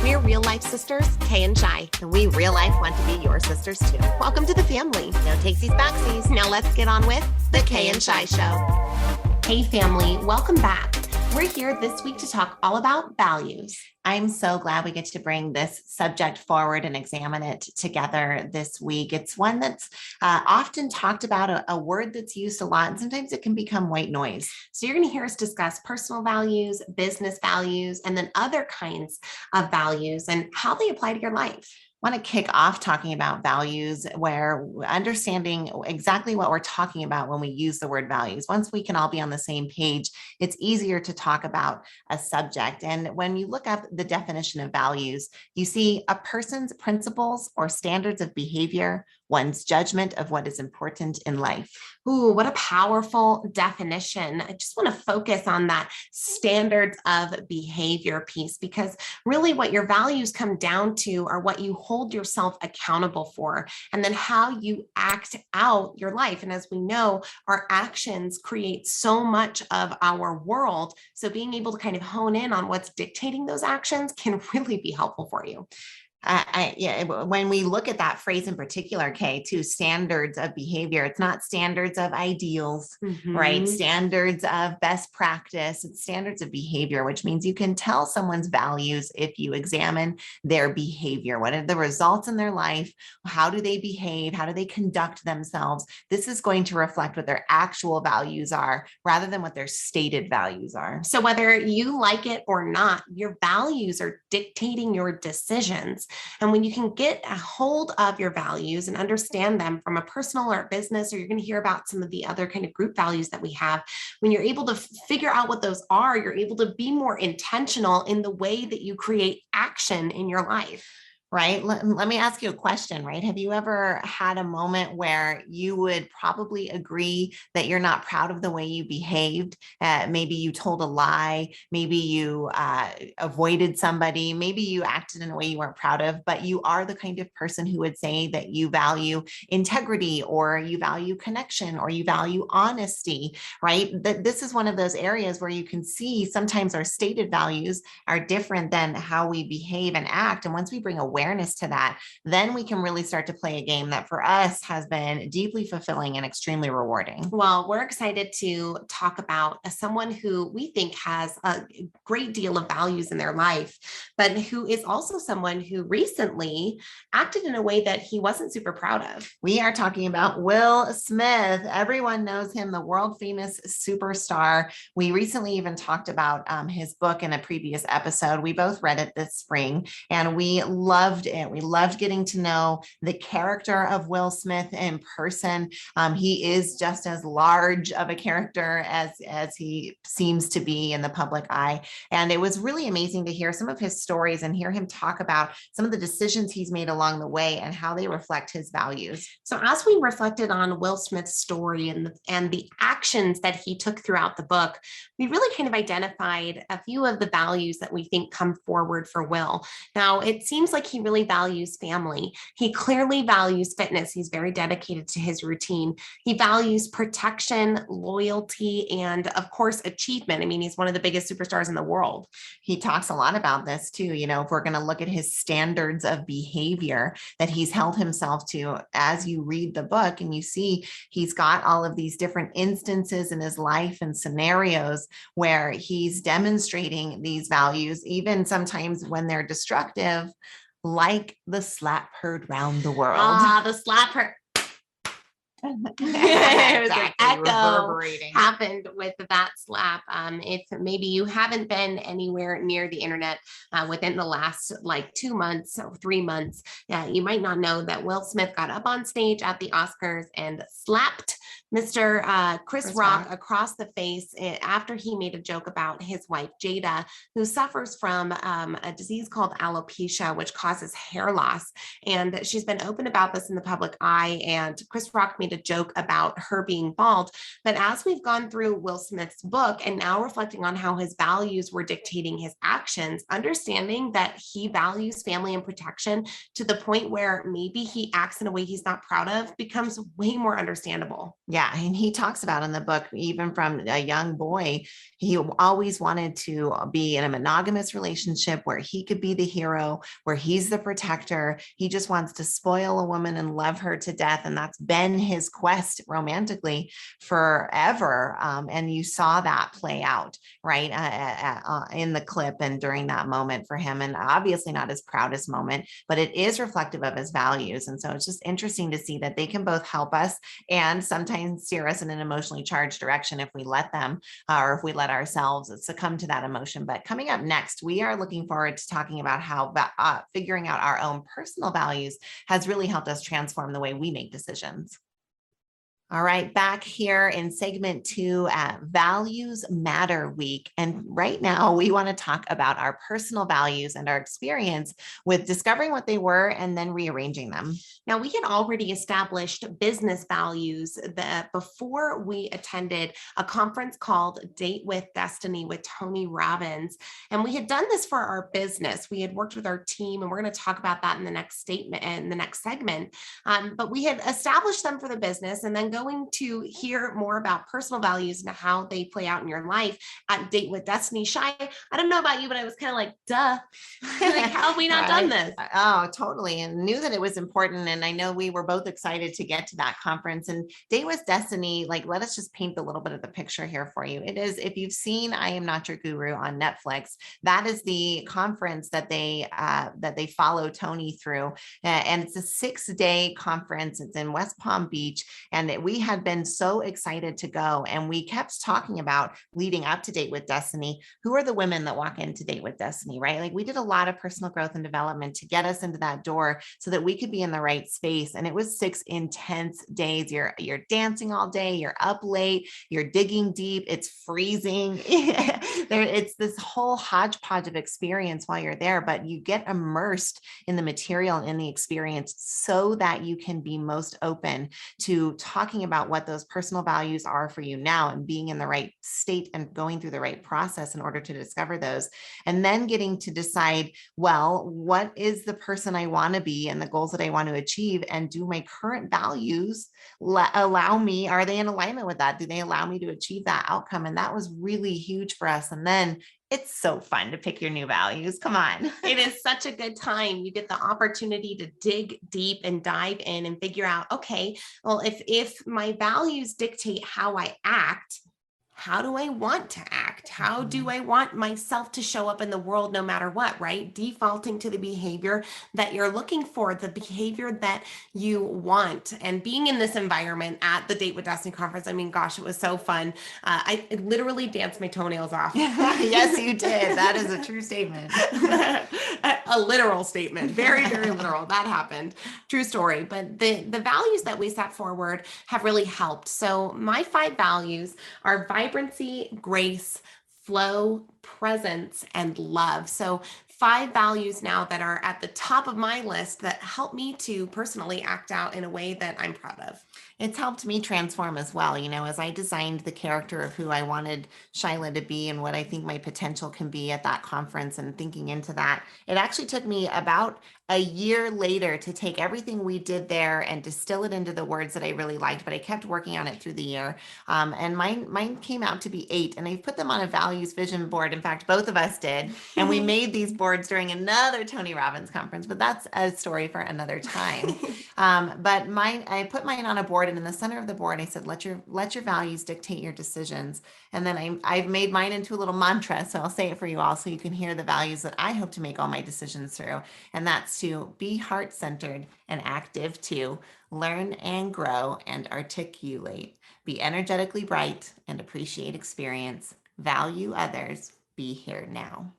We're real life sisters, Kay and Shi, and we real life want to be your sisters too. Welcome to the family. No takesies backsies. Now let's get on with the Kay and Shi Show. Hey family, welcome back. We're here this week to talk all about values. I'm so glad we get to bring this subject forward and examine it together this week. It's one that's often talked about, a word that's used a lot, and sometimes it can become white noise. So you're going to hear us discuss personal values, business values, and then other kinds of values and how they apply to your life. I want to kick off talking about values, where understanding exactly what we're talking about when we use the word values. Once we can all be on the same page, it's easier to talk about a subject. And when you look up the definition of values, you see a person's principles or standards of behavior, one's judgment of what is important in life. Ooh, what a powerful definition. I just want to focus on that standards of behavior piece, because really what your values come down to are what you hold yourself accountable for, and then how you act out your life. And as we know, our actions create so much of our world. So being able to kind of hone in on what's dictating those actions can really be helpful for you. When we look at that phrase in particular, Kay, to standards of behavior, it's not standards of ideals, right? Standards of best practice, it's standards of behavior, which means you can tell someone's values if you examine their behavior. What are the results in their life? How do they behave? How do they conduct themselves? This is going to reflect what their actual values are rather than what their stated values are. So whether you like it or not, your values are dictating your decisions. And when you can get a hold of your values and understand them from a personal or business, or you're going to hear about some of the other kind of group values that we have, when you're able to figure out what those are, you're able to be more intentional in the way that you create action in your life. Right? Let me ask you a question, right? Have you ever had a moment where you would probably agree that you're not proud of the way you behaved? Maybe you told a lie, maybe you avoided somebody, maybe you acted in a way you weren't proud of, but you are the kind of person who would say that you value integrity, or you value connection, or you value honesty, right? That this is one of those areas where you can see sometimes our stated values are different than how we behave and act. And once we bring awareness to that, then we can really start to play a game that for us has been deeply fulfilling and extremely rewarding. Well, we're excited to talk about someone who we think has a great deal of values in their life, but who is also someone who recently acted in a way that he wasn't super proud of. We are talking about Will Smith. Everyone knows him, the world famous superstar. We recently even talked about his book in a previous episode. We both read it this spring, and we loved it. We loved getting to know the character of Will Smith in person. He is just as large of a character as he seems to be in the public eye. And it was really amazing to hear some of his stories and hear him talk about some of the decisions he's made along the way and how they reflect his values. So as we reflected on Will Smith's story and the actions that he took throughout the book, we really kind of identified a few of the values that we think come forward for Will. Now, it seems like he really values family. He clearly values fitness. He's very dedicated to his routine. He values protection, loyalty, and of course, achievement. I mean, he's one of the biggest superstars in the world. He talks a lot about this too. You know, if we're going to look at his standards of behavior that he's held himself to, as you read the book and you see he's got all of these different instances in his life and scenarios where he's demonstrating these values, even sometimes when they're destructive, like the slap heard round the world. The slap heard. It was an echo happened with that slap. If maybe you haven't been anywhere near the internet within the last like 2 months or 3 months, you might not know that Will Smith got up on stage at the Oscars and slapped Mr. Chris Rock across the face after he made a joke about his wife, Jada, who suffers from a disease called alopecia, which causes hair loss. And she's been open about this in the public eye. And Chris Rock made made a joke about her being bald. But as we've gone through Will Smith's book and now reflecting on how his values were dictating his actions, understanding that he values family and protection to the point where maybe he acts in a way he's not proud of becomes way more understandable. Yeah. And he talks about in the book, even from a young boy, he always wanted to be in a monogamous relationship where he could be the hero, where he's the protector. He just wants to spoil a woman and love her to death. And that's been his quest romantically forever. And you saw that play out, right, in the clip and during that moment for him. And obviously not his proudest moment, but it is reflective of his values. And so it's just interesting to see that they can both help us and sometimes steer us in an emotionally charged direction if we let them, or if we let ourselves succumb to that emotion. But coming up next, we are looking forward to talking about how figuring out our own personal values has really helped us transform the way we make decisions. All right, back here in segment 2 at Values Matter Week. And right now we want to talk about our personal values and our experience with discovering what they were and then rearranging them. Now, we had already established business values that before we attended a conference called Date with Destiny with Tony Robbins. And we had done this for our business. We had worked with our team, and we're going to talk about that in the next statement and the next segment. But we had established them for the business, and then going to hear more about personal values and how they play out in your life at Date with Destiny. Shai, I don't know about you, but I was kind of like, duh, like, how have we not done this? Oh, totally. And knew that it was important. And I know we were both excited to get to that conference. And Date with Destiny, like, let us just paint a little bit of the picture here for you. It is, if you've seen I Am Not Your Guru on Netflix, that is the conference that they follow Tony through. And it's a 6-day conference. It's in West Palm Beach. And we had been so excited to go. And we kept talking about, leading up to Date with Destiny, who are the women that walk into Date with Destiny, right? Like, we did a lot of personal growth and development to get us into that door so that we could be in the right space. And it was 6 intense days. You're dancing all day, you're up late, you're digging deep, it's freezing. It's this whole hodgepodge of experience while you're there, but you get immersed in the material and in the experience so that you can be most open to talking about what those personal values are for you now and being in the right state and going through the right process in order to discover those. And then getting to decide, well, what is the person I want to be and the goals that I want to achieve? And do my current values allow me, are they in alignment with that? Do they allow me to achieve that outcome? And that was really huge for us. And then it's so fun to pick your new values. Come on. It is such a good time. You get the opportunity to dig deep and dive in and figure out, okay, well, if my values dictate how I act, how do I want to act? How do I want myself to show up in the world no matter what, right? Defaulting to the behavior that you're looking for, the behavior that you want. And being in this environment at the Date with Destiny conference, I mean, gosh, it was so fun. I literally danced my toenails off. Yes, you did. That is a true statement. A literal statement. Very, very literal. That happened. True story. But the values that we set forward have really helped. So my 5 values are vibrancy, grace, flow, presence, and love. So 5 values now that are at the top of my list that help me to personally act out in a way that I'm proud of. It's helped me transform as well. You know, as I designed the character of who I wanted Shyla to be and what I think my potential can be at that conference and thinking into that, it actually took me about a year later to take everything we did there and distill it into the words that I really liked, but I kept working on it through the year. And mine came out to be 8, and I put them on a values vision board. In fact, both of us did. And we made these boards during another Tony Robbins conference, but that's a story for another time. But I put mine on a board, and in the center of the board, I said, let your values dictate your decisions. And then I've made mine into a little mantra. So I'll say it for you all so you can hear the values that I hope to make all my decisions through. And that's to be heart-centered and active, to learn and grow and articulate, be energetically bright and appreciate experience, value others, be here now.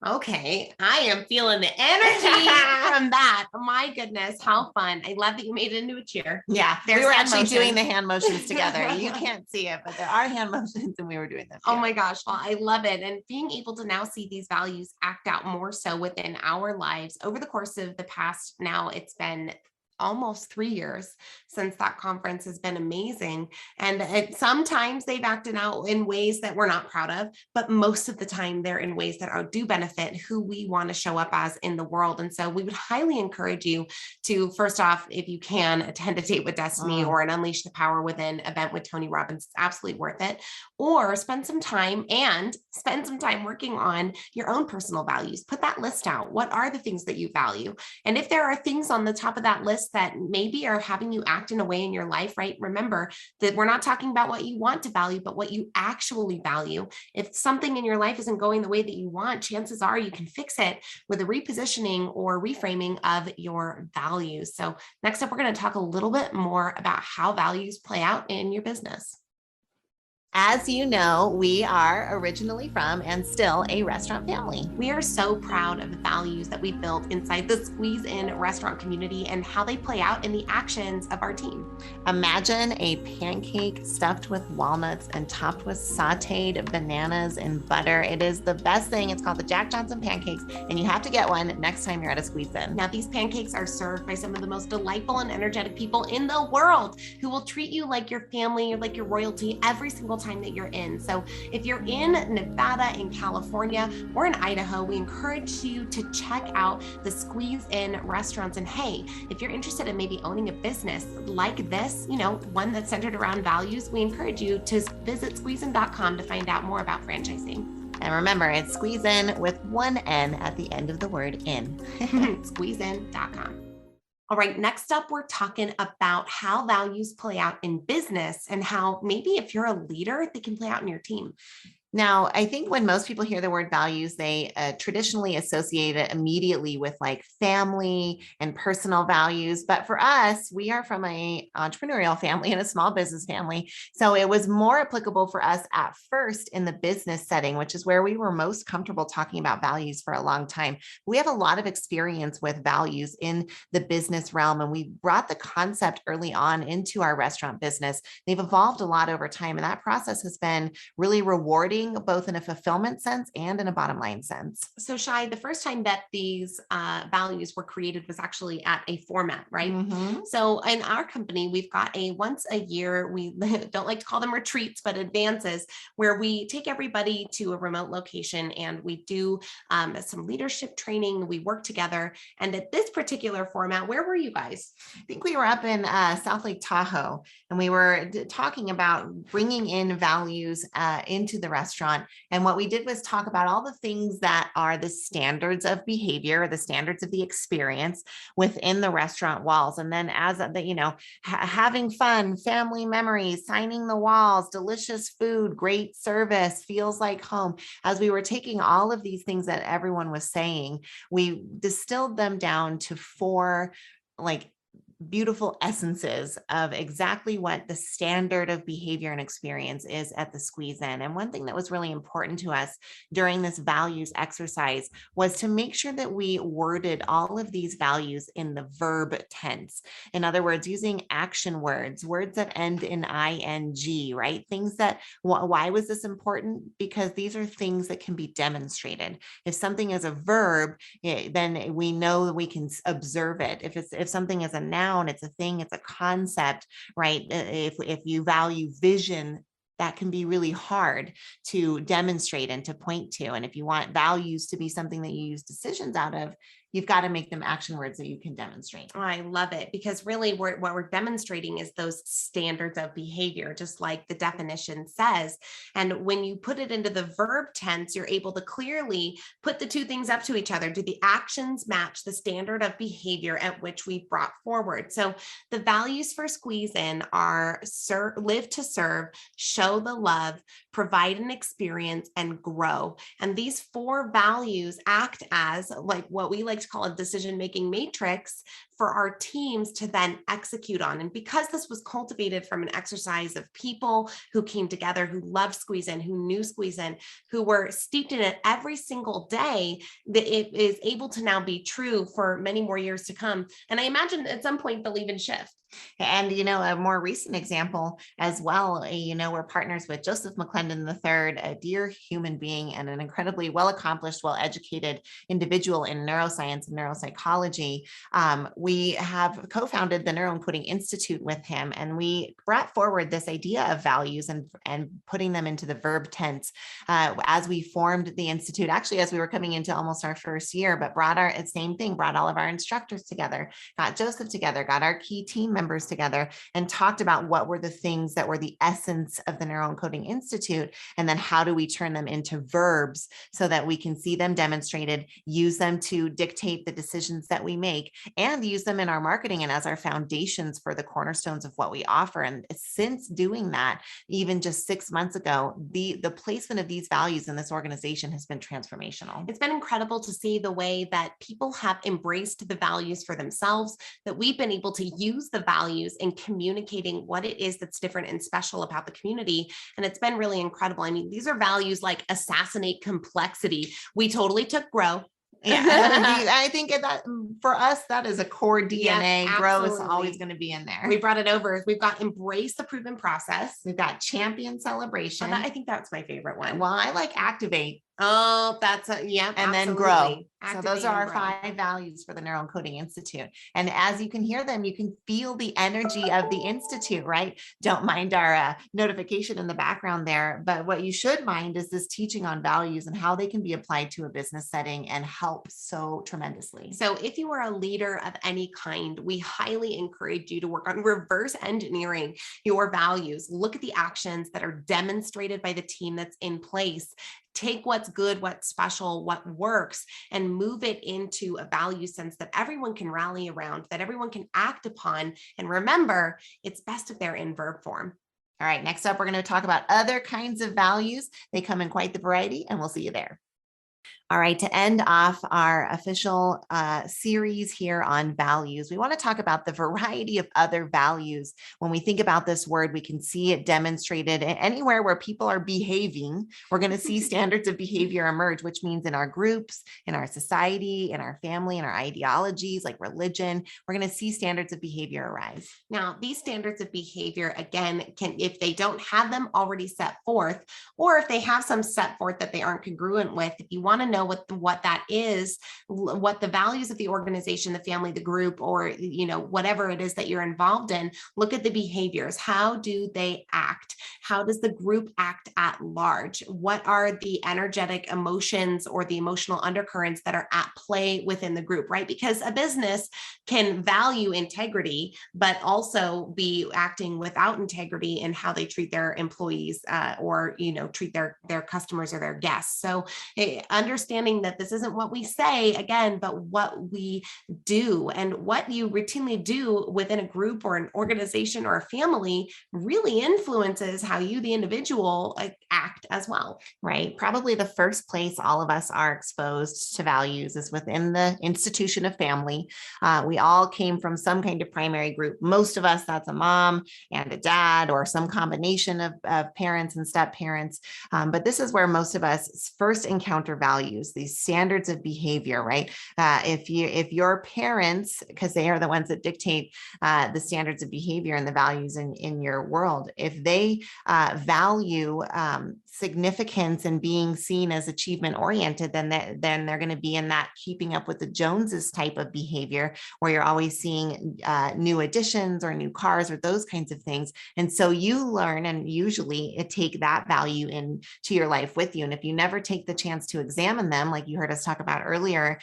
Okay, I am feeling the energy from that. My goodness, how fun. I love that you made it into a cheer. Yeah, we were actually doing the hand motions together. You can't see it, but there are hand motions and we were doing them. Oh my gosh, well, I love it. And being able to now see these values act out more so within our lives over the course of the past, now it's been almost 3 years since that conference has been amazing. And sometimes they've acted out in ways that we're not proud of, but most of the time they're in ways that do benefit who we want to show up as in the world. And so we would highly encourage you to, first off, if you can, attend a Date with Destiny or an Unleash the Power Within event with Tony Robbins. It's absolutely worth it. Or spend some time working on your own personal values. Put that list out. What are the things that you value? And if there are things on the top of that list that maybe are having you act in a way in your life, right? Remember that we're not talking about what you want to value, but what you actually value. If something in your life isn't going the way that you want, chances are you can fix it with a repositioning or reframing of your values. So next up, we're going to talk a little bit more about how values play out in your business. As you know, we are originally from and still a restaurant family. We are so proud of the values that we built inside the Squeeze In restaurant community and how they play out in the actions of our team. Imagine a pancake stuffed with walnuts and topped with sauteed bananas and butter. It is the best thing. It's called the Jack Johnson pancakes, and you have to get one next time you're at a Squeeze In. Now, these pancakes are served by some of the most delightful and energetic people in the world who will treat you like your family or like your royalty every single time that you're in. So if you're in Nevada, in California, or in Idaho, we encourage you to check out the Squeeze In restaurants. And hey, if you're interested in maybe owning a business like this, one that's centered around values, we encourage you to visit squeezein.com to find out more about franchising. And remember, it's Squeeze In with one N at the end of the word in. Squeezein.com. All right, next up, we're talking about how values play out in business and how maybe if you're a leader, they can play out in your team. Now, I think when most people hear the word values, they traditionally associate it immediately with like family and personal values. But for us, we are from an entrepreneurial family and a small business family. So it was more applicable for us at first in the business setting, which is where we were most comfortable talking about values for a long time. We have a lot of experience with values in the business realm, and we brought the concept early on into our restaurant business. They've evolved a lot over time, and that process has been really rewarding, both in a fulfillment sense and in a bottom line sense. So Shai, the first time that these values were created was actually at a format, right? Mm-hmm. So in our company, we've got a once a year, we don't like to call them retreats, but advances, where we take everybody to a remote location and we do some leadership training. We work together. And at this particular format, where were you guys? I think we were up in South Lake Tahoe, and we were talking about bringing in values into the restaurant. And what we did was talk about all the things that are the standards of behavior, the standards of the experience within the restaurant walls. And then as having fun, family memories, signing the walls, delicious food, great service, feels like home. As we were taking all of these things that everyone was saying, we distilled them down to 4 beautiful essences of exactly what the standard of behavior and experience is at the Squeeze In. And one thing that was really important to us during this values exercise was to make sure that we worded all of these values in the verb tense. In other words, using action words that end in ing, right? Things that, why was this important? Because these are things that can be demonstrated. If something is a verb, then we know that we can observe it. If something is a noun, it's a thing, it's a concept, right? If you value vision, that can be really hard to demonstrate and to point to. And if you want values to be something that you use decisions out of, you've got to make them action words that you can demonstrate. Oh, I love it, because really what we're demonstrating is those standards of behavior, just like the definition says. And when you put it into the verb tense, you're able to clearly put the two things up to each other. Do the actions match the standard of behavior at which we brought forward? So the values for Squeeze In are live to serve, show the love, provide an experience, and grow. And these 4 values act as what we like to call a decision-making matrix for our teams to then execute on. And because this was cultivated from an exercise of people who came together, who loved Squeeze In, who knew Squeeze In, who were steeped in it every single day, that it is able to now be true for many more years to come. And I imagine at some point they'll even shift. And, a more recent example as well, we're partners with Joseph McClendon and then the third, a dear human being and an incredibly well-accomplished, well-educated individual in neuroscience and neuropsychology. We have co-founded the Neuroencoding Institute with him, and we brought forward this idea of values and putting them into the verb tense as we formed the Institute, actually, as we were coming into almost our first year, but brought all of our instructors together, got Joseph together, got our key team members together, and talked about what were the things that were the essence of the Neuroencoding Institute, and then how do we turn them into verbs so that we can see them demonstrated, use them to dictate the decisions that we make, and use them in our marketing and as our foundations for the cornerstones of what we offer. And since doing that, even just 6 months ago, the placement of these values in this organization has been transformational. It's been incredible to see the way that people have embraced the values for themselves, that we've been able to use the values in communicating what it is that's different and special about the community. And it's been really incredible. I mean, these are values like assassinate complexity. We totally took grow. Yeah, I think that for us, that is a core DNA. Yeah, grow is always going to be in there. We brought it over. We've got embrace the proven process. We've got champion celebration. I think that's my favorite one. Well, I like activate. Oh, that's yeah. And absolutely. then grow. Activate, so those are our grow. 5 values for the Neuroencoding Institute. And as you can hear them, you can feel the energy of the Institute, right? Don't mind our notification in the background there. But what you should mind is this teaching on values and how they can be applied to a business setting and help so tremendously. So if you are a leader of any kind, we highly encourage you to work on reverse engineering your values. Look at the actions that are demonstrated by the team that's in place. Take what's good, what's special, what works, and move it into a value sense that everyone can rally around, that everyone can act upon. And remember, it's best if they're in verb form. All right, next up, we're going to talk about other kinds of values. They come in quite the variety, and we'll see you there. All right, to end off our official series here on values, we want to talk about the variety of other values. When we think about this word, we can see it demonstrated anywhere where people are behaving. We're going to see standards of behavior emerge, which means in our groups, in our society, in our family, in our ideologies like religion, we're going to see standards of behavior arise. Now, these standards of behavior, again, can, if they don't have them already set forth, or if they have some set forth that they aren't congruent with, if you want to know what that is, what the values of the organization, the family, the group, or whatever it is that you're involved in, look at the behaviors. How do they act? How does the group act at large? What are the energetic emotions or the emotional undercurrents that are at play within the group, right? Because a business can value integrity, but also be acting without integrity in how they treat their employees or treat their customers or their guests. So understanding that this isn't what we say again, but what we do, and what you routinely do within a group or an organization or a family really influences how you, the individual, act as well. Right. Probably the first place all of us are exposed to values is within the institution of family. We all came from some kind of primary group. Most of us, that's a mom and a dad or some combination of parents and step parents. But this is where most of us first encounter values, these standards of behavior, right? If your parents, because they are the ones that dictate the standards of behavior and the values in your world, if they value significance and being seen as achievement oriented, then they're going to be in that keeping up with the Joneses type of behavior, where you're always seeing new additions or new cars or those kinds of things. And so you learn, and usually take that value into your life with you. And if you never take the chance to examine them, like you heard us talk about earlier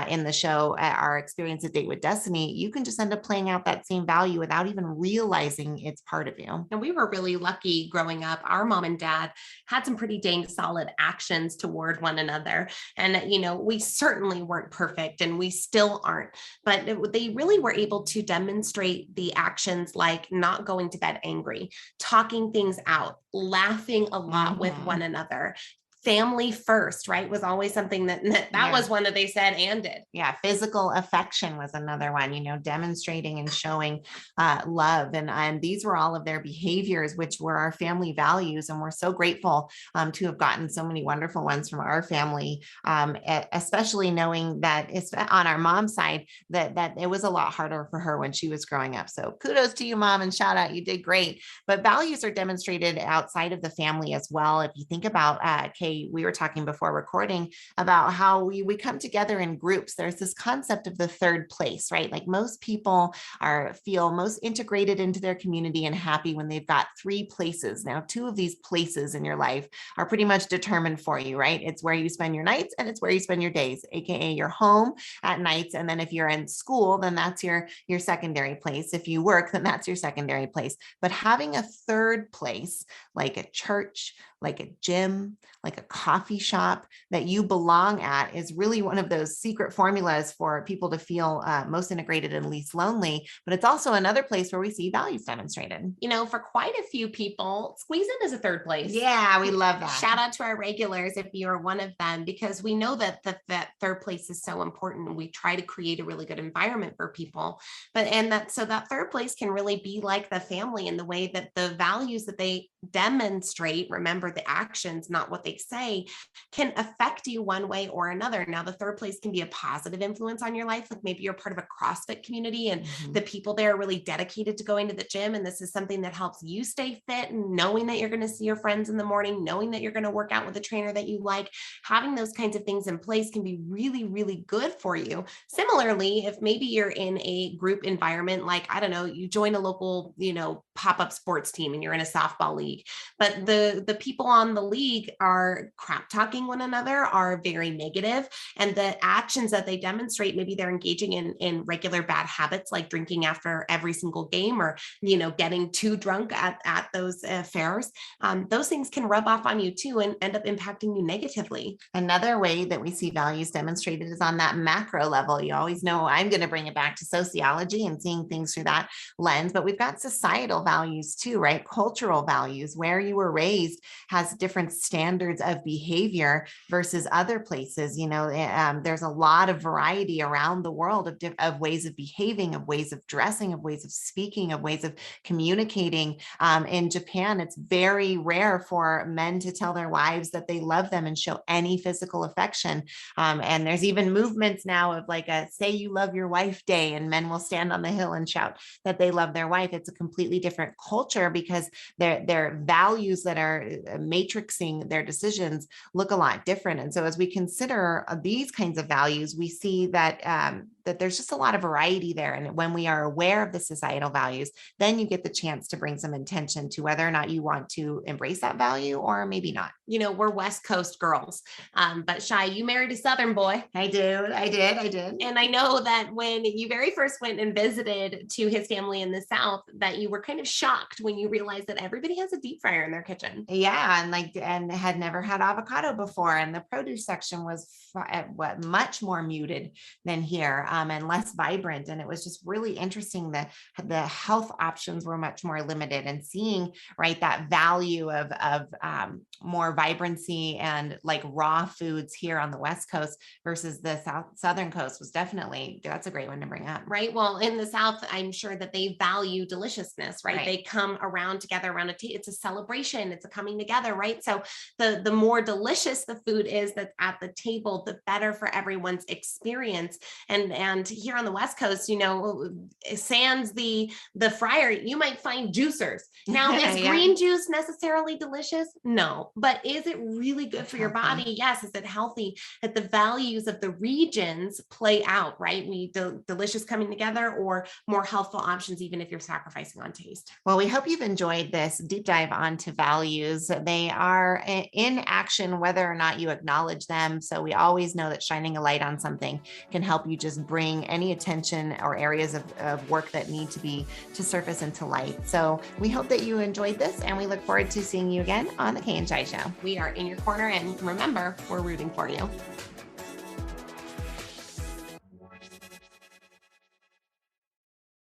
in the show, our experience at Date with Destiny, you can just end up playing out that same value without even realizing it's part of you. And we were really lucky growing up. Our mom and dad had some pretty dang solid actions toward one another. And, we certainly weren't perfect, and we still aren't, but they really were able to demonstrate the actions like not going to bed angry, talking things out, laughing a lot with one another, family first, right? Was always something that was one that they said and did. Yeah. Physical affection was another one, demonstrating and showing love. And these were all of their behaviors, which were our family values. And we're so grateful to have gotten so many wonderful ones from our family, especially knowing that it's on our mom's side, that it was a lot harder for her when she was growing up. So kudos to you, Mom, and shout out, you did great. But values are demonstrated outside of the family as well. If you think about, Kay, we were talking before recording about how we come together in groups. There's this concept of the third place, right? Like most people feel most integrated into their community and happy when they've got 3 places. Now, 2 of these places in your life are pretty much determined for you, right? It's where you spend your nights and it's where you spend your days, AKA your home at nights. And then if you're in school, then that's your secondary place. If you work, then that's your secondary place. But having a third place, like a church, like a gym, like a coffee shop that you belong at, is really one of those secret formulas for people to feel most integrated and least lonely. But it's also another place where we see values demonstrated. For quite a few people, Squeeze In is a third place. Yeah, we love that. Shout out to our regulars if you're one of them, because we know that that third place is so important. We try to create a really good environment for people, so that third place can really be like the family in the way that the values that they demonstrate, remember the actions, not what they say, can affect you one way or another. Now, the third place can be a positive influence on your life. Like maybe you're part of a CrossFit community and the people there are really dedicated to going to the gym. And this is something that helps you stay fit, and knowing that you're going to see your friends in the morning, knowing that you're going to work out with a trainer that you like, having those kinds of things in place can be really, really good for you. Similarly, if maybe you're in a group environment, like, I don't know, you join a local, pop-up sports team and you're in a softball league, but the people on the league are crap talking one another, are very negative, and the actions that they demonstrate, maybe they're engaging in regular bad habits like drinking after every single game, or getting too drunk at those fairs. Those things can rub off on you too and end up impacting you negatively. Another way that we see values demonstrated is on that macro level. You always know I'm going to bring it back to sociology and seeing things through that lens, but we've got societal values too, right? Cultural values. Where you were raised has different standards of behavior versus other places. There's a lot of variety around the world of ways of behaving, of ways of dressing, of ways of speaking, of ways of communicating. In Japan, it's very rare for men to tell their wives that they love them and show any physical affection. And there's even movements now of like a say you love your wife day, and men will stand on the hill and shout that they love their wife. It's a completely different culture because their values that are matrixing their decisions look a lot different. And so as we consider these kinds of values, we see that that there's just a lot of variety there. And when we are aware of the societal values, then you get the chance to bring some intention to whether or not you want to embrace that value or maybe not. We're West Coast girls, but Shai, you married a Southern boy. I did. And I know that when you very first went and visited to his family in the South, that you were kind of shocked when you realized that everybody has a deep fryer in their kitchen. Yeah. And had never had avocado before. And the produce section was much more muted than here, and less vibrant. And it was just really interesting that the health options were much more limited, and seeing, right, that value of more vibrancy and like raw foods here on the West Coast versus the Southern Coast was that's a great one to bring up. Right. Well, in the South, I'm sure that they value deliciousness, right? They come around together around a table. It's a celebration. It's a coming together, right? So the more delicious the food is that's at the table, the better for everyone's experience. And here on the West Coast, sans the fryer, you might find juicers. Now, is green juice necessarily delicious? No. But is it really good for your body? Yes. Is it healthy? That the values of the regions play out, right? Delicious coming together, or more healthful options, even if you're sacrificing on taste. Well, we hope you've enjoyed this deep dive onto values. They are in action, whether or not you acknowledge them. So we always know that shining a light on something can help you just bring any attention or areas of work that need to surface into light. So we hope that you enjoyed this, and we look forward to seeing you again on the Kay and Shi Show. We are in your corner, and remember, we're rooting for you.